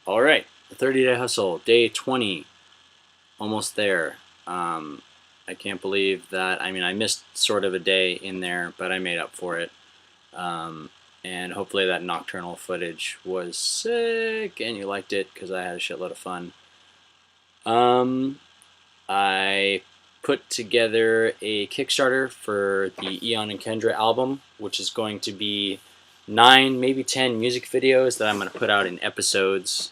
All right, the 30-day hustle, day 20, almost there. I can't believe that. I mean, I missed sort of a day in there, but I made up for it. And hopefully that nocturnal footage was sick and you liked it because I had a shitload of fun. I put together a Kickstarter for the Eion and Kendra album, which is going to be 9, maybe 10 music videos that I'm going to put out in episodes.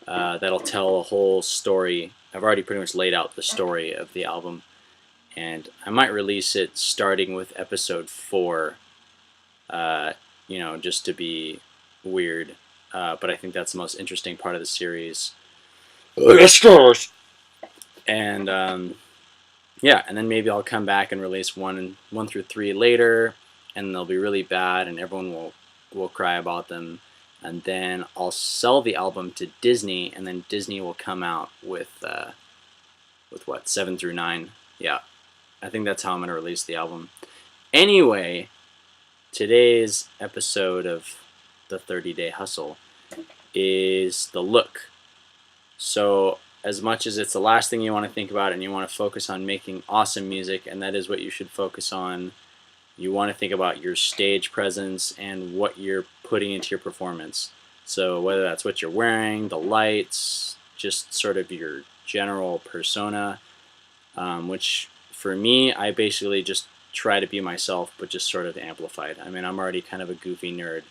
That'll tell a whole story. I've already pretty much laid out the story of the album, and I might release it starting with episode 4, just to be weird. But I think that's the most interesting part of the series. And yeah, and then maybe I'll come back and release 1 through 3 later, and they'll be really bad, and everyone will cry about them. And then I'll sell the album to Disney, and then Disney will come out with what, 7 through 9. Yeah, I think that's how I'm gonna release the album. Anyway, today's episode of the 30-day hustle is the look. So as much as it's the last thing you want to think about and you want to focus on making awesome music, and that is what you should focus on, you want to think about your stage presence and what you're putting into your performance. So whether that's what you're wearing, the lights, just sort of your general persona, which for me, I basically just try to be myself, but just sort of amplified. I mean, I'm already kind of a goofy nerd,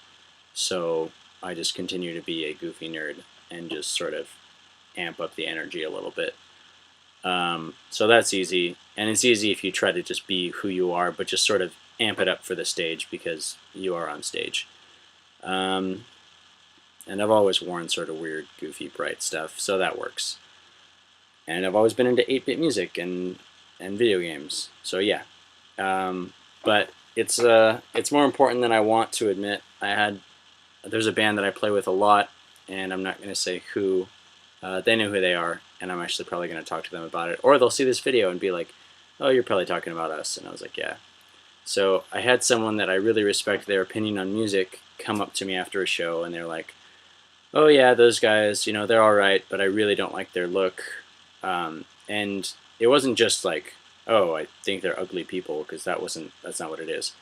so I just continue to be a goofy nerd and just sort of amp up the energy a little bit. So that's easy, and it's easy if you try to just be who you are, but just sort of amp it up for the stage because you are on stage. And I've always worn sort of weird, goofy, bright stuff, so that works. And I've always been into 8-bit music and video games, so yeah. But it's more important than I want to admit. There's a band that I play with a lot, and I'm not going to say who. They know who they are, and I'm actually probably going to talk to them about it. Or they'll see this video and be like, oh, you're probably talking about us. And I was like, yeah. So I had someone that I really respect their opinion on music come up to me after a show, and they're like, oh yeah, those guys, they're alright, but I really don't like their look. And it wasn't just like, oh, I think they're ugly people, because that's not what it is.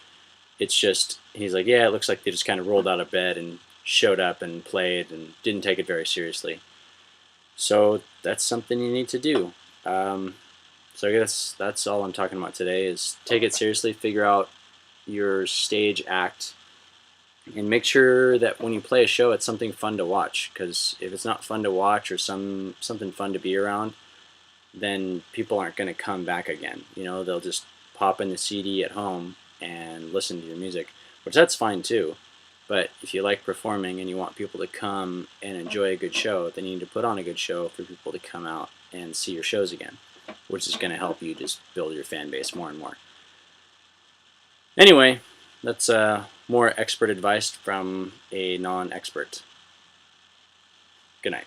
It's just, he's like, yeah, it looks like they just kind of rolled out of bed and showed up and played and didn't take it very seriously. So that's something you need to do. So I guess that's all I'm talking about today, is take it seriously, figure out your stage act, and make sure that when you play a show, it's something fun to watch. Because if it's not fun to watch or something fun to be around, then people aren't going to come back again. They'll just pop in the CD at home and listen to your music, which that's fine too. But if you like performing and you want people to come and enjoy a good show, then you need to put on a good show for people to come out and see your shows again, which is going to help you just build your fan base more and more. Anyway, that's more expert advice from a non-expert. Good night.